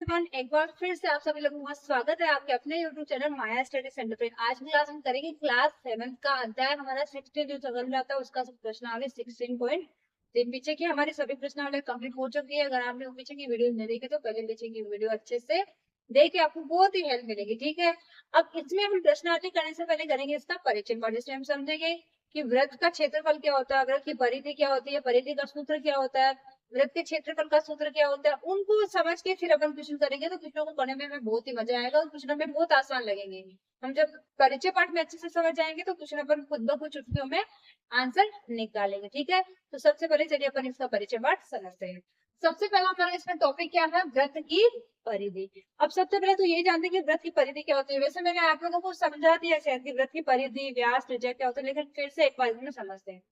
एक बार फिर से आप सभी लोगों का स्वागत है आपके अपने YouTube चैनल माया स्टडी सेंटर पे। आज की क्लास हम करेंगे क्लास 7 का अध्याय हमारा 16 जो चल रहा था उसका प्रश्नावली 16 पीछे की हमारी सभी प्रश्नावली कंप्लीट हो चुकी है। अगर आपने पीछे की वीडियो नहीं देखी तो पहले पीछे की वीडियो अच्छे से देखे, आपको बहुत ही हेल्प मिलेगी। ठीक है, अब इसमें हम प्रश्नावली करने से पहले करेंगे इसका परिचय पाठ, जिसमें हम समझेंगे कि वृत्त का क्षेत्रफल क्या होता है, वृत्त की परिधि क्या होती है, परिधि का सूत्र क्या होता है, वृत्त के क्षेत्रफल का सूत्र क्या होता है, उनको समझ के फिर अपन क्वेश्चन करेंगे तो क्वेश्चन को करने में हमें बहुत ही मजा आएगा और क्वेश्चन हमें बहुत आसान लगेंगे। हम जब परिचय पाठ में अच्छे से समझ जाएंगे तो क्वेश्चन अपन खुद ब खुद चुटकियों में आंसर निकालेंगे। ठीक है, तो सबसे पहले चलिए अपन इसका परिचय पाठ समझते हैं। सबसे पहला हमारा इसमें टॉपिक क्या है, वृत्त की परिधि। अब सबसे पहले तो ये जानते हैं कि वृत्त की परिधि क्या होती है। वैसे मैंने आप लोगों को समझा दिया शायद कि वृत्त की परिधि, व्यास, त्रिज्या क्या होता है, लेकिन फिर से एक बार में समझते हैं।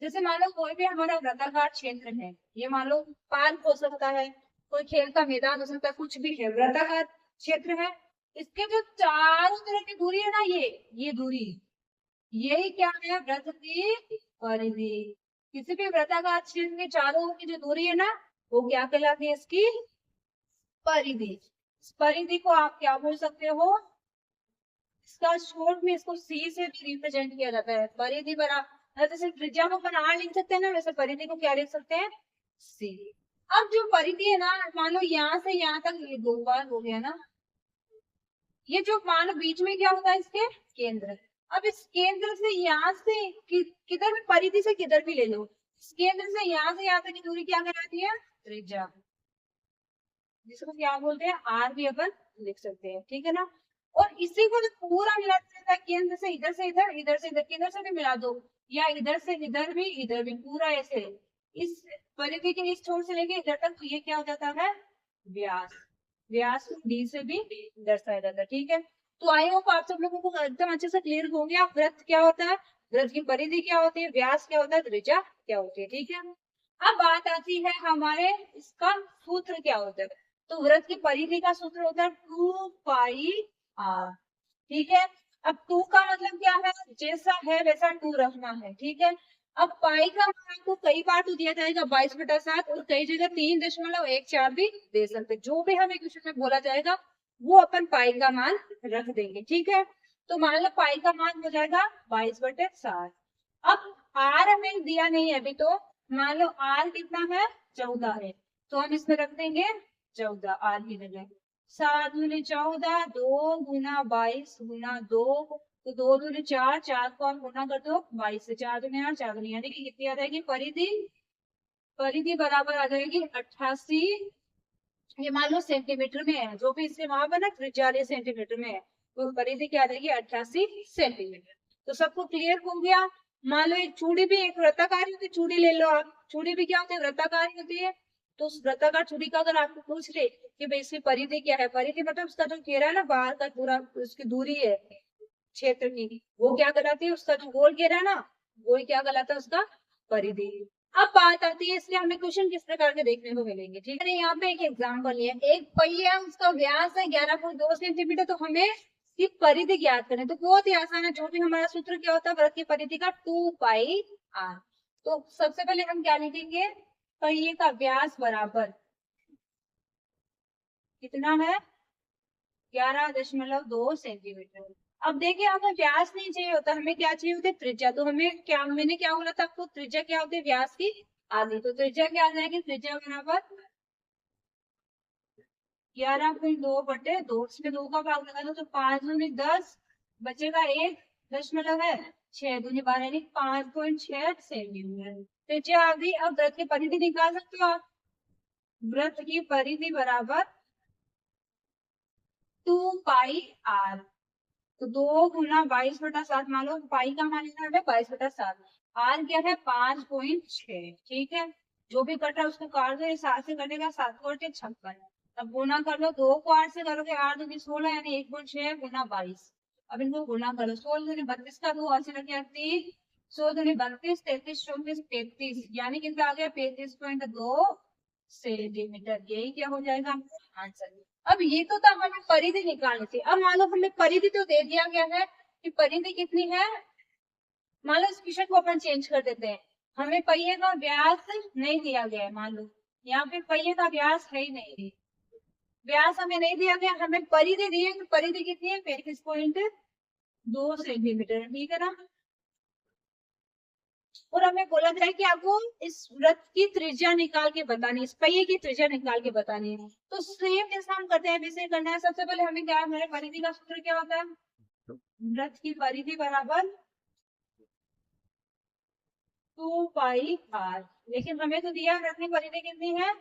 जैसे मान लो कोई भी हमारा वृत्ताकार क्षेत्र है, ये मान लो पार्क हो सकता है, कोई खेल का मैदान हो सकता है, कुछ भी है, वृत्ताकार क्षेत्र है। इसके जो चारों तरफ की दूरी है ना, ये दूरी, यही क्या है, वृत्त की परिधि। किसी भी वृत्ताकार क्षेत्र के चारों ओर की जो दूरी है ना, वो क्या कहलाती है, इसकी परिधि। इस परिधि को आप क्या बोल सकते हो, इसका शॉर्ट में इसको सी से भी रिप्रेजेंट किया जाता है। परिधि बराबर, जैसे त्रिज्या को अपन आर लिख सकते हैं ना, वैसे परिधि को क्या लिख सकते हैं, सी। अब जो परिधि है ना, मान लो यहाँ से यहाँ तक ये 2 बार हो गया ना, ये जो मान लो बीच में क्या होता है, इसके केंद्र। अब इस केंद्र से यहाँ से किधर भी, परिधि से किधर भी ले लो, इस केंद्र से यहाँ तक की दूरी क्या कहलाती है, त्रिज्या, जिसको क्या बोलते हैं, आर भी अपन लिख सकते हैं। ठीक है ना, और इसी को जो पूरा मिलाते रहता है, केंद्र से इधर से इधर, इधर से इधर, किधर से भी मिला दो, या इधर से इधर भी, इधर भी, पूरा ऐसे इस परिधि के इस छोर से लेके इधर तक, तो ये क्या हो जाता है, व्यास। व्यास को डी से भी दर्शाया जाता है। ठीक है, तो आई होप आप सब लोगों को एकदम अच्छे से क्लियर हो गया वृत्त क्या होता है, वृत्त की परिधि क्या होती है, व्यास क्या होता है, त्रिज्या क्या होती है। ठीक है, अब बात आती है हमारे इसका सूत्र क्या होता है। तो वृत्त की परिधि का सूत्र होता है 2 पाई आर। ठीक है, अब 2 का मतलब क्या है, जैसा है वैसा 2 रखना है। ठीक है, अब पाई का मान आपको कई बार तो दिया जाएगा 22/7, और कई जगह 3.14 भी दे सकते, जो भी हमें क्वेश्चन में बोला जाएगा वो अपन पाई का मान रख देंगे। ठीक है, तो मान लो पाई का मान हो जाएगा 22/7। अब आर हमें दिया नहीं है अभी, तो मान लो आर कितना है, 14 है, तो हम इसमें रख देंगे 14 आर की जगह। 7 दूनी 14, 2 गुना 22 गुना 2, तो 2 दूनी 4, 4 को हम गुना कर दो 22 से, 4 दूनी 8, 4 दूनी, यानी कि कितनी आ जाएगी परिधि, परिधि बराबर आ जाएगी 88, ये मान लो सेंटीमीटर में है, जो भी इससे वहां पर ना त्रिज्या सेंटीमीटर में है, तो परिधि क्या आ जाएगी 88 सेंटीमीटर। तो सबको क्लियर हो गया। मान लो एक चूड़ी भी एक वृत्ताकार होती है, चूड़ी ले लो आप, चूड़ी भी क्या होती है, वृत्ताकार होती है। तो उस वृत्ताकार चूड़ी का अगर आपको पूछ ले कि भाई इसकी परिधि क्या है, परिधि मतलब उसका जो घेरा है ना, बाहर का पूरा उसकी दूरी है क्षेत्र की, वो क्या कहलाती है, उसका जो गोल घेरा है ना, वो क्या कहलाता है, उसका परिधि। अब बात आती है इसलिए हमें क्वेश्चन किस प्रकार के देखने को मिलेंगे। ठीक है, यहाँ पे एक एग्जाम्पल लिया, एक पहिया उसका व्यास है 11.2 सेंटीमीटर, तो हमें इसकी परिधि ज्ञात करें। तो बहुत ही आसान है, जो भी हमारा सूत्र क्या होता है, वृत्त की परिधि का 2 पाई आर। तो सबसे पहले हम क्या लिखेंगे, पहिए का व्यास बराबर कितना है, 11.2 सेंटीमीटर। अब देखिए हमें व्यास नहीं चाहिए होता, हमें क्या चाहिए होती है, त्रिज्या। तो हमें क्या, मैंने क्या बोला था आपको, त्रिज्या क्या होती है, व्यास की आधी। तो त्रिज्या क्या आ जाएगी, त्रिज्या बराबर 11.2/2, इसमें 2 का भाग लगा दो तो 5 दूनी 10, बचेगा 1.6, 12 यानी 5.6 सेंटीमीटर त्रिज्या आ गई। अब वृत्त की परिधि निकाल सकते हो आप, वृत्त की परिधि बराबर 2 पाई आर। तो 2 गुना 22/7, मान लो पाई का मान लेना है 22/7, आर क्या है 5.6। ठीक है, जो भी कट रहा है उसको काट दो, ये 7 से कटेगा, 7 को 56। अब गुना कर लो, 2 को 8 से करोगे, 8 दूनी 16 यानी 1.6 गुना 22। अब इनको गुना करो, 16 दूनी 32 का 2 8 से लगे 30, 16 दूनी 32, 33 34 33, यानी कितना आ गया 35.2 सेंटीमीटर। यही क्या हो जाएगा आंसर। अब ये तो था हमें परिधि निकालनी थी। अब मान लो हमें परिधि तो दे दिया गया है कि परिधि कितनी है, मान लो इस क्वेश्चन को अपन चेंज कर देते हैं, हमें पहिए का व्यास नहीं दिया गया है, मान लो यहाँ पे पहिए का व्यास है ही नहीं, व्यास हमें नहीं दिया गया, हमें परिधि दी है, परिधि कितनी है 35.2 सेंटीमीटर, ठीक है ना। और हमें बोला गया है कि आपको इस वृत्त की त्रिज्या निकाल के बतानी है, इस पहिए की त्रिज्या निकाल के बतानी है। तो सेम जैसा हम करते हैं वैसे करना है। सबसे पहले हमें क्या, हमारे परिधि का सूत्र क्या होता है, वृत्त की परिधि बराबर 2 पाई आर। लेकिन हमें तो दिया वृत्त की परिधि कितनी है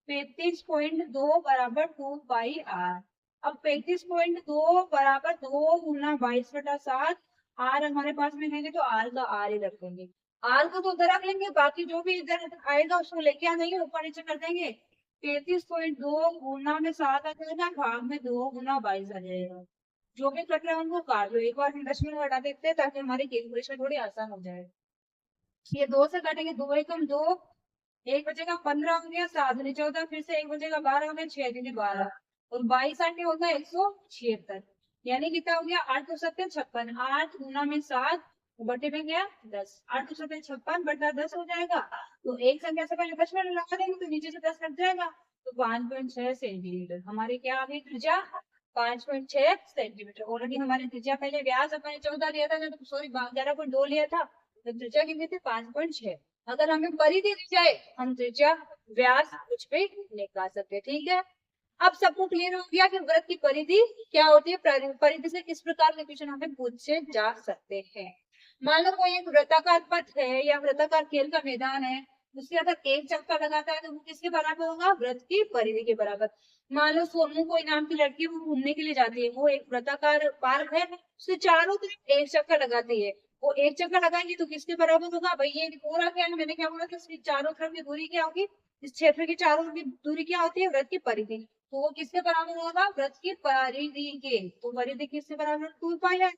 35.2 बराबर 2 पाई आर। अब 35.2 बराबर 2 गुना 22/7, आर हमारे पास में है तो आर का आर ही रख देंगे। आर को तो उधर रख लेंगे, बाकी जो भी इधर आएगा उसको लेके आ जाएंगे, ऊपर नीचे कर देंगे। 33.2 गुना में 7 आ जाएगा, भाग में 2 गुना 22 आ जाएगा। जो भी कट रहा है उनको काट लो। एक बार हम दशमलव हटा देते हैं ताकि हमारी कैलकुलेशन थोड़ी आसान हो जाए। ये 2 से काटेंगे, 2 एकम 2, एक बचेगा 15 हो गया, 7 दूनी 14, फिर से एक बचेगा 12 हो गया, 6 दूनी 12, और 22 8 होगा 176। यानी कितना हो गया 8 2 7 56, 8 गुना में 7 बटे में गया 10, 8 2 7 56 बटा 10 हो जाएगा। तो एक संख्या से पहले दशमलव लगा देंगे तो नीचे से 10 कट जाएगा। तो 5.6 सेंटीमीटर हमारी क्या आ गई त्रिज्या, 5.6 सेंटीमीटर। ऑलरेडी हमारी त्रिज्या पहले व्यास अपने 14 लिया था, सॉरी 11.2 लिया था, तो त्रिज्या कितनी थी 5.6। अगर हमें परिधि दी जाए हम त्रिज्या व्यास कुछ भी निकाल सकते हैं, ठीक है। अब सबको क्लियर हो गया कि वृत्त की परिधि क्या होती है, परिधि से किस प्रकार के क्वेश्चन हमें पूछे जा सकते हैं। मान लो कोई एक वृत्ताकार पथ है या वृत्ताकार खेल का मैदान है, उसके अंदर एक चक्कर लगाता है तो वो किसके बराबर होगा, वृत्त की परिधि के बराबर। मान लो सोनू कोई नाम की लड़की वो घूमने के लिए जाती है, वो एक वृत्ताकार पार्क है, उससे चारों तरफ एक चक्कर लगाती है। वो एक चक्कर लगाएंगे तो किसके बराबर होगा, भाई ये पूरा क्या है, मैंने क्या बोला कि इसकी चारों तरफ की दूरी क्या होगी, इस क्षेत्र की चारों की दूरी क्या होती है, वृत्त की परिधि। तो वो किसके बराबर होगा, वृत्त की परिधि के। तो परिधि किसके बराबर 2 पाई है।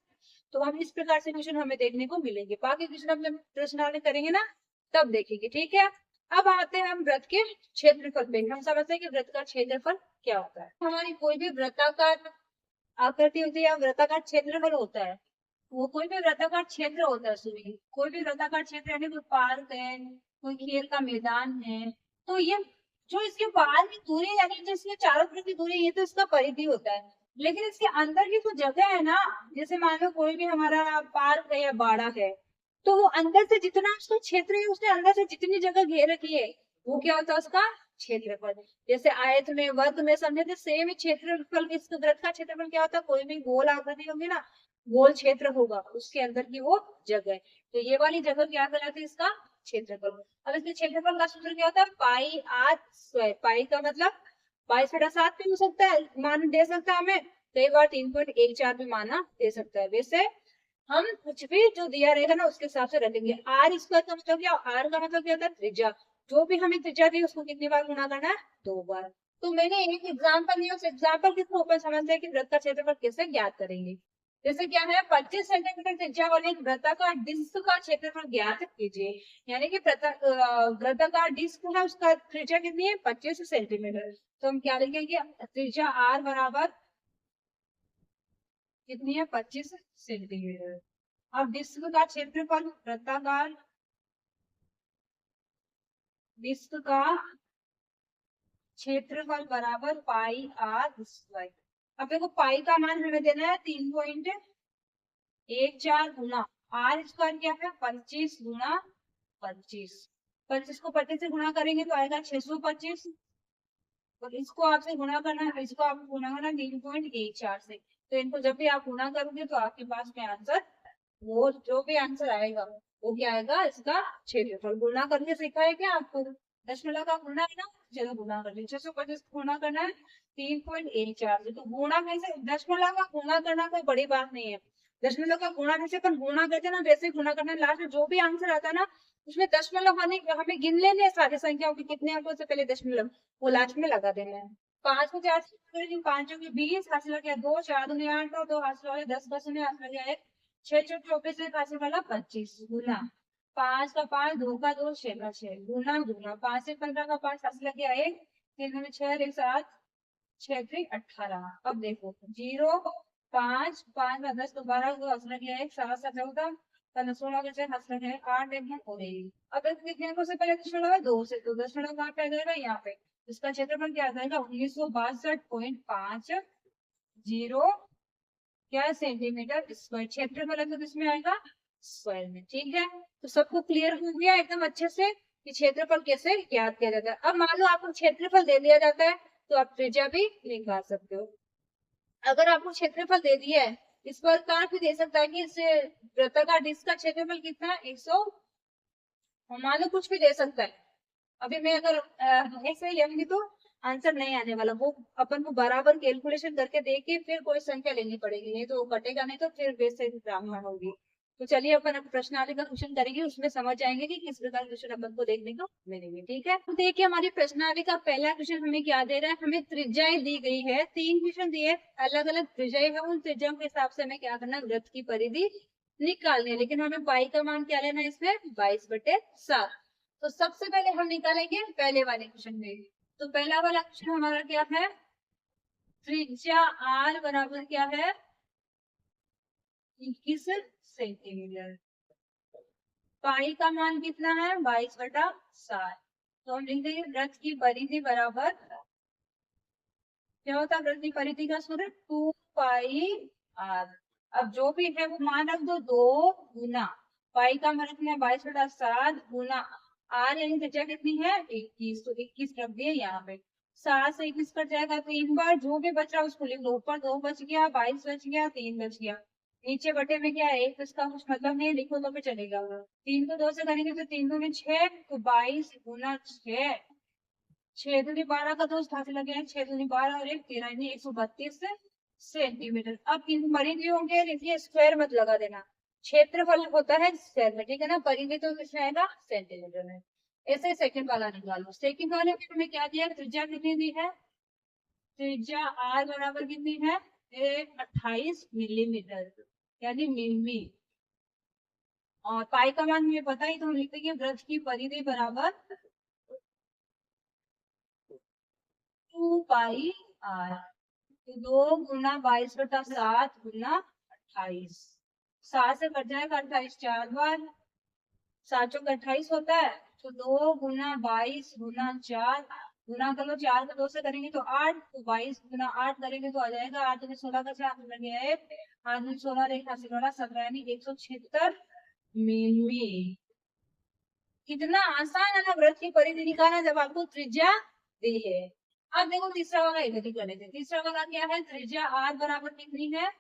तो हम इस प्रकार से क्वेश्चन हमें देखने को मिलेंगे। बाकी क्वेश्चन हम जब प्रश्नावली करेंगे ना तब देखेंगे, ठीक है। अब आते हैं हम वृत्त के क्षेत्रफल पे। हम समझते हैं कि वृत्त का क्षेत्रफल क्या होता है। हमारी कोई भी वृत्ताकार आकृति होती है या वृत्ताकार क्षेत्रफल होता है, वो कोई भी वृत्ताकार क्षेत्र होता है, सुनिए कोई भी वृत्ताकार क्षेत्र यानी कोई पार्क है, कोई खेल का मैदान है, तो ये जो इसके बाहर की दूरी यानी जो इसके चारों तरफ की दूरी, ये तो इसका परिधि होता है। लेकिन इसके अंदर की जो जगह है ना, जैसे मान लो कोई भी हमारा पार्क है या बाड़ा है, तो वो अंदर से जितना उसका क्षेत्र है, उसने अंदर से जितनी जगह घेर रखी है वो क्या होता है उसका क्षेत्रफल। जैसे आयत में वर्ग में समझे थे, सेम ही क्षेत्रफल इस वृत्त का क्षेत्रफल क्या होता है, कोई भी गोल आकृति होगी ना, गोल क्षेत्र होगा उसके अंदर की वो जगह, तो ये वाली जगह क्या कहलाती है, इसका क्षेत्रफल। अब इसके क्षेत्रफल का सूत्र क्या होता है, पाई आर स्क्वायर। पाई का मतलब 22/7 भी हो सकता है, मान दे सकता है हमें, कई बार 3.14 भी माना दे सकता है। वैसे हम कुछ भी जो दिया रहेगा ना उसके हिसाब से रखेंगे। आर स्क्वायर का मतलब क्या, आर का मतलब क्या होता है त्रिज्या। जो भी हमें त्रिज्या दी उसको कितनी बार गुना करना है, 2 बार। तो मैंने एक एग्जाम्पल लिया, उस एग्जाम्पल के थ्रू ऊपर समझते हैं कि वृत्त का क्षेत्रफल कैसे ज्ञात करेंगे। जैसे क्या है, 25 सेंटीमीटर त्रिज्या वाले एक वृत्ताकार डिस्क का क्षेत्रफल ज्ञात कीजिए। यानी कि वृत्ताकार डिस्क है उसका त्रिज्या कितनी है 25 सेंटीमीटर। तो हम क्या लिखेंगे, त्रिज्या आर बराबर कितनी है 25 सेंटीमीटर। अब डिस्क का क्षेत्रफल, वृत्ताकार डिस्क का क्षेत्रफल बराबर पाई आर स्क्वायर। अब देखो पाई का मान हमें देना है 3.14 गुना आर स्क्वायर क्या है 25 गुना 25। 25 को 25 से गुणा करेंगे तो आएगा 625, और इसको आपसे गुणा करना है, इसको आपको गुणा करना है 3.14 से। तो इनको जब भी आप गुणा करोगे तो आपके पास में आंसर, वो जो भी आंसर आएगा वो क्या आएगा, इसका क्षेत्रफल। गुणा करके सीखा है क्या आपको, दशमलव का गुणा है ना, चलो गुणा कर लीजिए। 625 गुणा करना है 3.14 से। तो गुणा कैसे, दशमलव का गुणा करना कोई बड़ी बात नहीं है। दशमलव का गुणा जैसे अपन गुणा करते हैं ना वैसे गुणा करना है। लास्ट में जो भी आंसर आता है ना उसमें दशमलव हमें गिन लेने हैं सारी संख्याओं के कितने अंकों से पहले दशमलव, वो लास्ट में लगा देना है। 5 को 4 से 5 की 20 हासिल हो गया 2, 4 दूनी 8 और 2 हासिल हो गया 10 का शून्य हासिल हो गया 1, 6 चौक 24 से हासिल वाला 25 गुना 5 का 5, 2 का 2, 6 का 6 गुना गुना 5 से 15 का 5 हासिल हो गया 1, 3 में 6 1 7 6 3 18। अब देखो 0 5 5 में 10 दोबारा हासिल हो गया 1, 7 7 14 16 के 6 हासिल हो गया 8 1 हो गई। अब कितने अंकों से पहले दशमलव है 2 से, तो दशमलव कहाँ पे आ जाएगा यहाँ पे, इसका क्षेत्रफल क्या आ जाएगा 1962.50 क्या सेंटीमीटर स्क्वायर। क्षेत्रफल है तो किसमें आएगा स्क्वायर में। ठीक है, तो सबको क्लियर हो गया एकदम अच्छे से कि क्षेत्रफल कैसे ज्ञात किया जाता है। अब मान लो आपको क्षेत्रफल दे दिया जाता है तो आप त्रिज्या भी निकाल सकते हो। अगर आपको क्षेत्रफल दे दिया है, इस प्रकार भी दे सकता है कि इस वृत्ताकार डिस्क का क्षेत्रफल कितना है 100, मान लो कुछ भी दे सकता है। अभी मैं अगर ऐसे लेंगी तो आंसर नहीं आने वाला, वो अपन को बराबर कैलकुलेशन करके दे के फिर कोई संख्या लेनी पड़ेगी, नहीं तो वो कटेगा नहीं तो फिर वैसे ब्राह्मण होगी। तो चलिए अपन अब प्रश्नावली का क्वेश्चन करेंगे, उसमें समझ जाएंगे कि किस प्रकार क्वेश्चन अपन को देखने को मिलेंगे। ठीक है, तो देखिए हमारी प्रश्नावली का पहला क्वेश्चन हमें क्या दे रहा है, हमें त्रिज्याएं दी गई है, 3 क्वेश्चन दिए, अलग अलग त्रिज्याएं है, उन त्रिज्याओं के हिसाब से हमें क्या करना है वृत्त की परिधि निकालनी है। लेकिन हमें पाई का मान क्या लेना है इसमें 22/7। तो सबसे पहले हम निकालेंगे पहले वाले क्वेश्चन में। तो पहला वाला क्वेश्चन हमारा क्या है, त्रिज्या r बराबर क्या है 21 सेंटीमीटर, पाई का मान कितना है 22/7। तो हम लिख देंगे वृत्त की परिधि बराबर क्या होता है, वृत्त की परिधि का सूत्र 2πr। अब जो भी है वो मान रख दो, 2 गुना पाई का मान रखना है 22/7 गुना आर, यानी त्रिज्या कितनी है 21, तो 21 रख दिए यहाँ पे। 7 से 21 कट जाएगा 3 बार, जो भी बच रहा है उसको लिख लो, ऊपर 2 बच गया, 22 बच गया, 3 बच गया, नीचे बटे में क्या है 1, तो इसका कुछ मतलब नहीं, लिखो तो भी चलेगा। 3 को 2 से करेंगे तो 3 दूनी 6, तो 22 गुना 6, 6 दूनी 12 का 2 घात लगे, 6 दूनी 12 और 1 13, यानी 132 सेंटीमीटर। अब इन परिधि होंगे, देखिए स्क्वायर मत लगा देना, क्षेत्रफल होता है स्क्वायर में, ठीक है ना, परिधि तो किसमें आएगा सेंटीमीटर में। ऐसे सेकंड वाला निकालो, सेकंड वाले में हमें क्या दिया, त्रिज्या कितनी दी है, त्रिज्या आर बराबर कितनी है 28 मिलीमीटर यानी मिमी, और पाई का मान हमें पता ही, तो हम लिखते हैं वृत्त की परिधि बराबर 2πr, तो 2 गुना 22/7 गुना 28, 7 से कट जाएगा 28 4 बार, 7 चौक 28 होता है, तो 2 गुना 22 गुना 4 गुना कर लो, 4 को 2 से करेंगे तो 8, तो 22 गुना 8 करेंगे तो आ जाएगा 8 में 16 का 4 लग गया है, 8 में 16 रेखा से 17 यानी 176 मिमी। कितना आसान है ना वृत्त की परिधि निकालना जब आपको त्रिज्या दी है। अब देखो तीसरा वाला इधर ही कर लेते हैं। तीसरा वाला क्या है, त्रिज्या आर बराबर कितनी है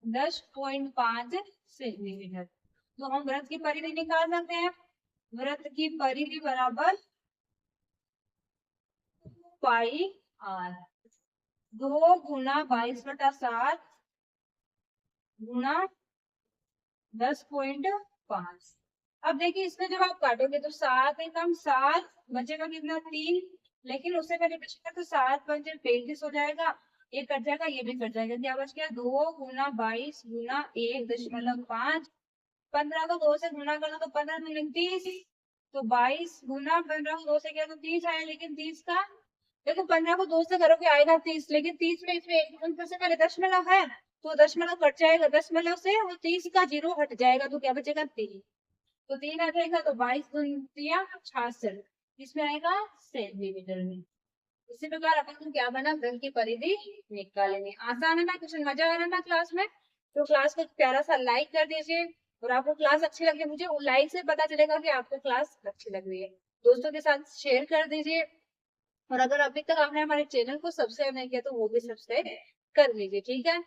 10.5 सेंटीमीटर। तो हम वृत्त की परिधि निकाल सकते हैं, वृत्त की परिधि बराबर पाई आर, 2 गुना 22/7 गुना 10.5। अब देखिए इसमें जब आप काटोगे तो 7 एकम 7 बचेगा कितना 3, लेकिन उससे पहले बचेगा तो 7 पंजे 35 हो जाएगा, ये कट जाएगा ये भी कट जाएगा, क्या बच गया 2 गुना 22 गुना 1.5, 15 को 2 से गुना करना तो 15 दूनी 30, तो 22 गुना 15 को 2 से किया तो 30 आया, लेकिन 30 का देखो 15 को 2 से करोगे आएगा 30, लेकिन 30 में इसमें एक से पहले दशमलव है तो दशमलव कट जाएगा, दशमलव से वो 30 का 0 हट जाएगा, तो क्या बचेगा 3, तो 3 आ जाएगा, तो 22 दूनी 66, इसमें आएगा सेंटीमीटर में। इसी प्रकार अपन को क्या बना वृत्त की परिधि निकालेंगे। आसान है ना क्वेश्चन, मजा आ रहा है ना क्लास में, तो क्लास को प्यारा सा लाइक कर दीजिए, और आपको क्लास अच्छी लगी, मुझे लाइक से पता चलेगा कि आपको क्लास अच्छी लग रही है। दोस्तों के साथ शेयर कर दीजिए, और अगर अभी तक आपने हमारे चैनल को सब्सक्राइब नहीं किया तो वो भी सब्सक्राइब कर लीजिए। ठीक है,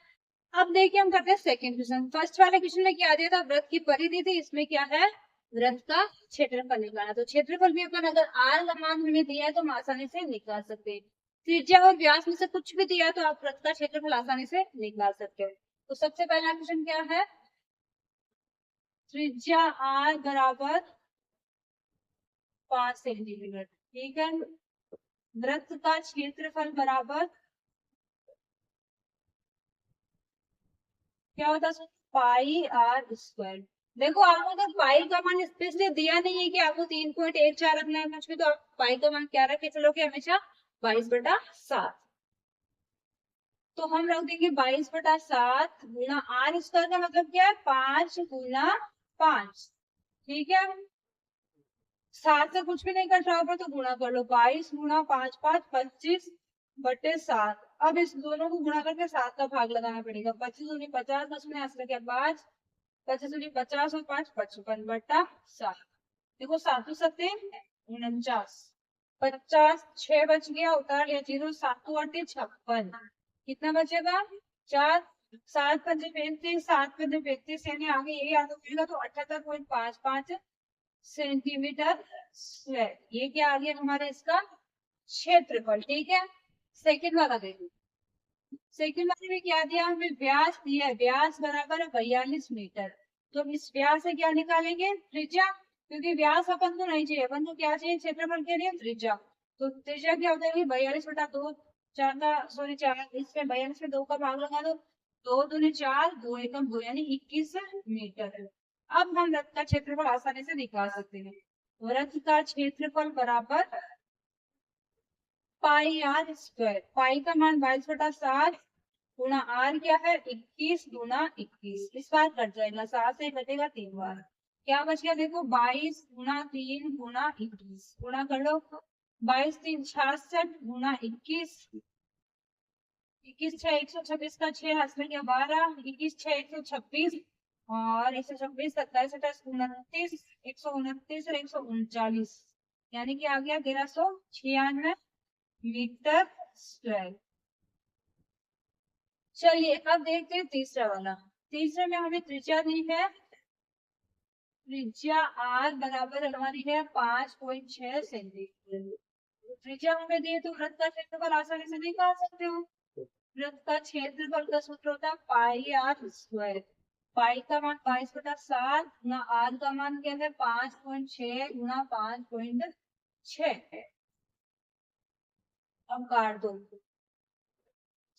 अब देखिए हम करते हैं सेकंड क्वेश्चन। फर्स्ट वाले क्वेश्चन में क्या दिया था, वृत्त की परिधि थी, इसमें क्या है वृत्त का क्षेत्रफल निकालना। तो क्षेत्रफल भी अपन अगर आर का मान हमें दिया है तो हम आसानी से निकाल सकते हैं, त्रिज्या और व्यास में से कुछ भी दिया है तो आप वृत्त का क्षेत्रफल आसानी से निकाल सकते हैं। तो सबसे पहला क्वेश्चन क्या है, त्रिज्या आर बराबर 5 सेंटीमीटर, ठीक है, वृत्त का क्षेत्रफल बराबर क्या होता है पाई आर स्क्वायर। देखो आपको अगर पाई का मान स्पेशली दिया नहीं है कि आपको 3.14 रखना है कुछ भी, तो आप पाई का मान क्या रखे चलोगे हमेशा 22/7, तो हम रख देंगे 22/7 गुना आर स्क्वायर का मतलब क्या है 5 गुना 5, ठीक है, 7 से कुछ भी नहीं कट रहा होगा तो गुणा कर लो, 22 गुणा 5 5 25/7। अब इस दोनों को गुणा करके 7 का भाग लगाना पड़ेगा। 25 दूनी 50, 10 में ऐसा क्या 5, 25 दूनी 50 और 5 55/7। देखो 7 सत्ते 49, 50 6 बच गया, उतार लिया 0, 7 8 56, कितना बचेगा 4, 7 पंजे 35, 7 पंजे 35, यानी आगे यही याद रखिएगा तो 78.55 सेंटीमीटर स्क्वायर। ये क्या आ गया हमारे इसका क्षेत्रफल। ठीक है, सेकंड वाला देखो। सेकंड वाले में क्या दिया हमें, व्यास दिया है, व्यास बराबर है 42 मीटर। तो हम इस व्यास से क्या निकालेंगे, त्रिज्या, क्योंकि व्यास अपन को नहीं चाहिए, अपन को क्या चाहिए क्षेत्रफल के लिए, त्रिज्या। तो त्रिज्या क्या हो जाएगी 42/2, 4 का सॉरी 4, इसमें 42 में 2 का भाग लगा दो, 2 दूनी 4, 2 एकम 2 यानी 21 मीटर। अब हम वृत्त का क्षेत्रफल आसानी से निकाल सकते हैं। वृत्त का क्षेत्रफल बराबर पाई आर स्क्वायर। पाई का मान 22/7 गुणा आर क्या है 21 गुणा 21। इस बार कट जाएगा, 7 से कटेगा 3 बार, क्या बच गया देखो 22 गुणा 3 गुणा 21, गुणा कर लो 22 3 66 गुणा 21, 21 6 126 का 6 हाथ में गया 12, 21 6 126 और 126 27 28 29 129 और 139, यानी कि आ गया 1396 मीटर स्क्वायर। चलिए अब देखते हैं तीसरा वाला। तीसरे में हमें त्रिज्या दी है, त्रिज्या आर बराबर हमारी है 5.6 सेंटीमीटर। त्रिज्या हमें दी है तो वृत्त का क्षेत्रफल आसानी से निकाल सकते हो। वृत्त का क्षेत्रफल का सूत्र होता है पाई आर स्क्वायर। पाई का मान 22/7 गुणा आर का मान क्या है 5.6 गुणा 5.6 है। अब काट दो,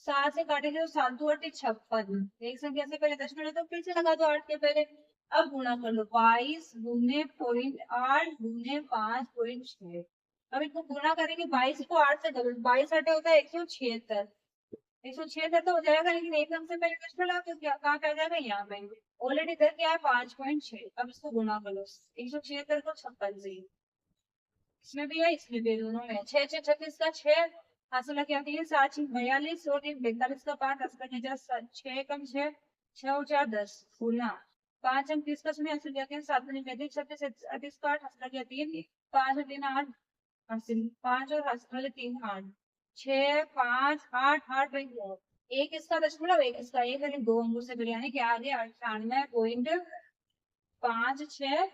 7 से काटेंगे तो 7 2 8 56, एक संख्या से पहले दशमलव तो फिर से लगा दो 8 के पहले। अब गुणा कर लो 22 गुने 0.8 गुने 5.6। अब इनको गुणा करेंगे 22 को 8 से करो, 22 8 होता है 176, 176 तो हो जाएगा, लेकिन एक अंक से पहले दशमलव तो क्या कहाँ पे आ जाएगा, यहाँ पे। ऑलरेडी इधर क्या है 5.6। अब इसको गुणा कर लो 176 को 56 से, इसमें भी है इसमें भी, दोनों में 6 6 36 का 6 हासिल क्या आती है 7 6 42 और 3 45 का 5 हासिल क्या 6 कम 6 6 और 4 10 गुना 5 अंक 30 का शून्य हासिल क्या है 7 में 36 36 38 का 8 हासिल क्या 3 5 और 3 8 हासिल 5 और हासिल 3 8 6 5 8 8 बाई 2, एक इसका दशमलव एक इसका, एक है 2 अंकों से बिरयानी के आगे 98.56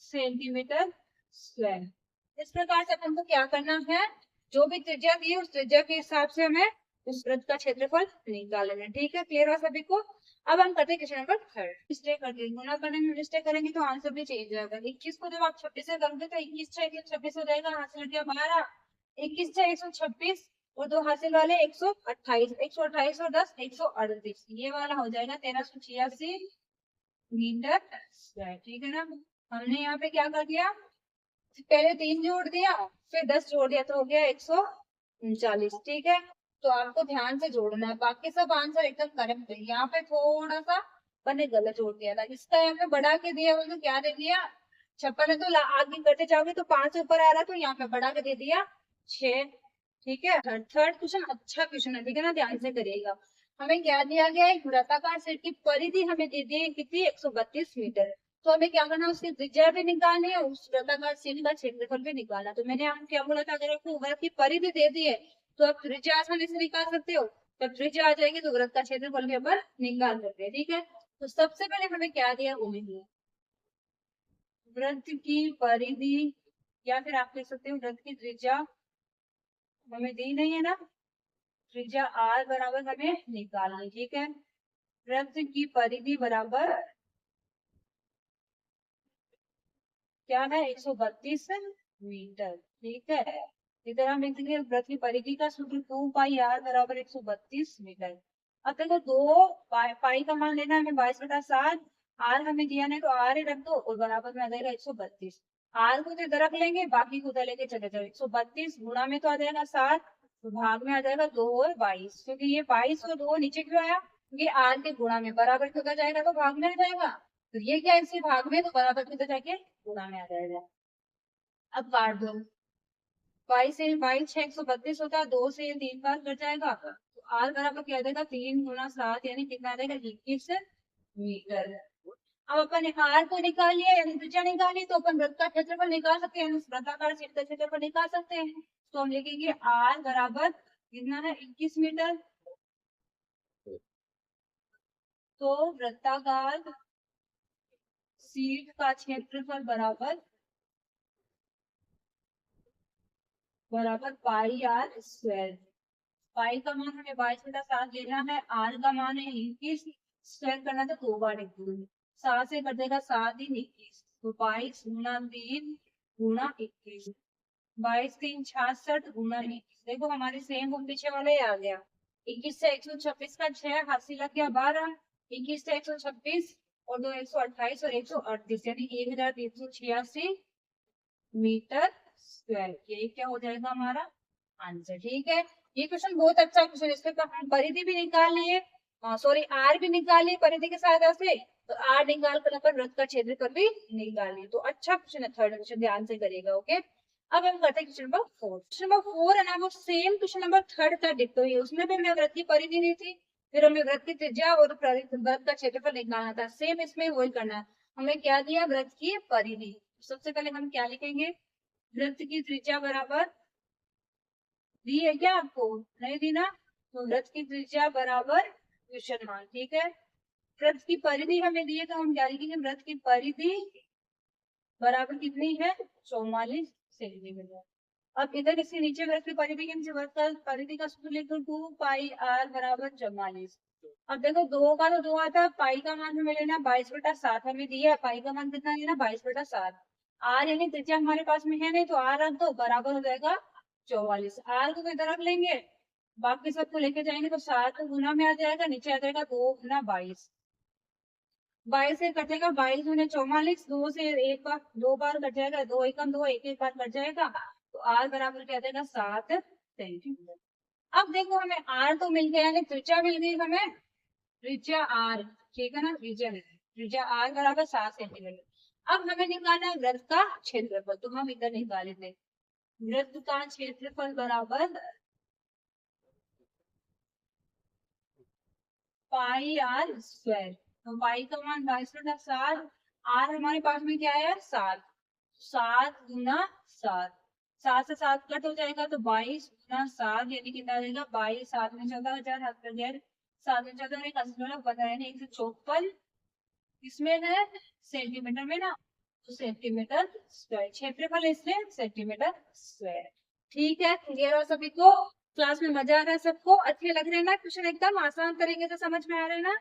सेंटीमीटर स्क्वायर। इस प्रकार से अपन को क्या करना है, जो भी त्रिज्या दी है उस त्रिज्या के हिसाब से हमें उस वृत्त का क्षेत्रफल निकालना है। ठीक है, क्लियर हो सभी को। अब हम करते हैं क्वेश्चन नंबर 3। मिस्टेक करके गुणा करने में मिस्टेक करेंगे तो आंसर भी चेंज जाएगा। 21 को जब आप 26 से करोगे तो 21 6 126 हो जाएगा, हासिल किया 12, 21 6 126 और 2 हासिल वाले 128, 128 और 10 138, ये वाला हो जाएगा 1386 मीटर स्क्वायर। ठीक है ना, हमने यहाँ पे क्या कर दिया, पहले 3 जोड़ दिया फिर 10 जोड़ दिया तो हो गया 139। ठीक है, तो आपको ध्यान से जोड़ना है, बाकी सब आंसर एकदम करेक्ट है। यहाँ पे थोड़ा सा मैंने गलत जोड़ दिया था, इसका यहाँ पे बढ़ा के दिया तो क्या दे दिया 56 है, तो आगे करते जाओगे तो 5 ऊपर आ रहा तो यहाँ पे बढ़ा के दे दिया 6। ठीक है, थर्ड क्वेश्चन अच्छा क्वेश्चन है, ठीक है ना, ध्यान से करिएगा। हमें क्या दिया गया है, वृत्ताकार सेट की परिधि हमें दे दी है कितनी 132 मीटर। तो हमें क्या करना है, उसकी त्रिज्या भी निकालनी है, उस वृत्ताकार सेट का क्षेत्रफल भी निकालना। तो मैंने आपको क्या बोला था, अगर आपको वृत्त की परिधि दे दी है तो आप त्रिज्या आसानी से निकाल सकते हो, जब त्रिज्या आ जाएगी तो वृत्त का क्षेत्रफल भी अपन निकाल सकते हैं। ठीक है, तो सबसे पहले हमें क्या दिया, वृत्त की परिधि, या फिर आप लिख सकते हो वृत्त की त्रिज्या हमें दी नहीं है ना, त्रिज्या r बराबर हमें निकालनी। ठीक है, वृत्त की परिधि बराबर क्या है 132 मीटर। ठीक है, इधर हम लिख देंगे वृत्त की परिधि का सूत्र 2 पाई r बराबर 132 मीटर। अब देखो दो पाई का मान लेना है हमें 22/7, r हमें दिया नहीं तो r ही रख दो और बराबर में आ जाएगा 132। r को तो इधर रख लेंगे, बाकी को उधर लेके चले जाओ, 132 गुणा में तो आ जाएगा 7, तो भाग में आ जाएगा 2 और 22, क्योंकि ये 22 और 2 नीचे क्यों आया, क्योंकि r के गुणा में बराबर कितना जाएगा तो भाग में आ जाएगा, तो ये क्या है इसी भाग में तो बराबर कितना जाके गुणा में आ जाएगा। अब काट दो। 22 होता है, 2 से 3 बार कट जाएगा, तो आर बराबर क्या आ जाएगा, 3 गुना 7 यानी कितना आ जाएगा, 21 मीटर। अब अपन ने आर को निकाल लिया यानी त्रिज्या निकाली, तो अपन वृत्त का क्षेत्रफल निकाल सकते हैं, वृत्ताकार छेद का क्षेत्रफल निकाल सकते हैं। तो हम लिखेंगे आर बराबर कितना है, 21 मीटर। तो वृत्ताकार शीट का क्षेत्रफल बराबर पाई आर स्क्वायर। पाई का मान हमें 22/7 लेना है, आर का मान है 21, स्क्वायर करना तो 2 बार 7 से कर देगा 7 दिन 21, तो 22 गुना 3 गुना 21, 22×3 = 66 गुना 21। देखो हमारे सेम वो पीछे वाले आ गया। 21 से 126 का 6 हासिल लग गया 12, 21 से 126 और 2 128 और 138 यानी 1386 मीटर स्क्वायर। ये क्या हो जाएगा हमारा आंसर। ठीक है, ये क्वेश्चन बहुत अच्छा क्वेश्चन, इसके हम परिधि भी निकाल लिए, सॉरी आर भी निकाल लिए परिधि के सहायता से, तो आर निकाल कर अपन वृत्त का क्षेत्रफल भी निकाल लिए। तो अच्छा क्वेश्चन है, थर्ड क्वेश्चन ध्यान से करेगा। ओके, अब हम करते हैं क्वेश्चन नंबर 4। क्वेश्चन नंबर 4 है ना, वो सेम क्वेश्चन नंबर 3 का डिट्टो ही है। उसमें भी हमें वृत्त की परिधि दी थी, फिर हमें वृत्त की त्रिज्या और वृत्त का क्षेत्रफल निकालना था। सेम इसमें वही करना है। हमें क्या दिया, वृत्त की परिधि। सबसे पहले हम क्या लिखेंगे, वृत्त की त्रिज्या बराबर, दी है क्या आपको, नहीं दी ना, तो वृत्त की त्रिज्या बराबर विषयमान। ठीक है, वृत्त की परिधि हमें दी है, तो हम क्या लिखेंगे, वृत्त की परिधि बराबर कितनी है, 44 सेंटीमीटर। अब इधर इसके नीचे वृत्त की परिधि के नीचे वृत्त का परिधि का सूत्र लिख दो, 2 पाई आर बराबर 44। अब देखो 2 का तो 2 आता है, पाई का मान हमें लेना 22/7 हमें दिया है, पाई का मान कितना लेना 22/7। आर यानी त्रिज्या हमारे पास में है नहीं, तो आर रख दो, बराबर हो जाएगा 44। आर को इधर रख लेंगे, बाकी सबको लेके जाएंगे तो 7 गुना में आ जाएगा, नीचे आ जाएगा 2×22। 22 से कटेगा 22×44, 2 से एक बार 2 बार कट जाएगा, 2 एकम 2, एक बार कट जाएगा, तो आर बराबर क्या देगा 7 सेंटीमीटर। अब देखो हमें आर तो मिल गया, यानी त्रिज्या मिल गई हमें, त्रिज्या आर। ठीक है ना, त्रिज्या आर बराबर 7 सेंटीमीटर। अब हमें निकालना है वृत्त का क्षेत्रफल, तो हम इधर निकाले थे, वृत्त का क्षेत्रफल बराबर पाई आर स्क्वायर। तो पाई का मान 22/7, आर हमारे पास में क्या है 7, 7×7, 7 से 7 कट हो जाएगा, तो 22×7 यानी कितना रहेगा, 22, 7 में 14 हजार, हाथ कर गया 7 में 14 एक 80 बता रहे 154, इसमें है सेंटीमीटर में ना, तो सेंटीमीटर स्क्वायर क्षेत्रफल, इसमें सेंटीमीटर स्क्वायर। ठीक है, क्लियर हो सभी को, क्लास में मजा आ रहा है सबको, अच्छे लग रहे हैं ना क्वेश्चन, एकदम आसान तरीके से समझ में आ रहे हैं ना।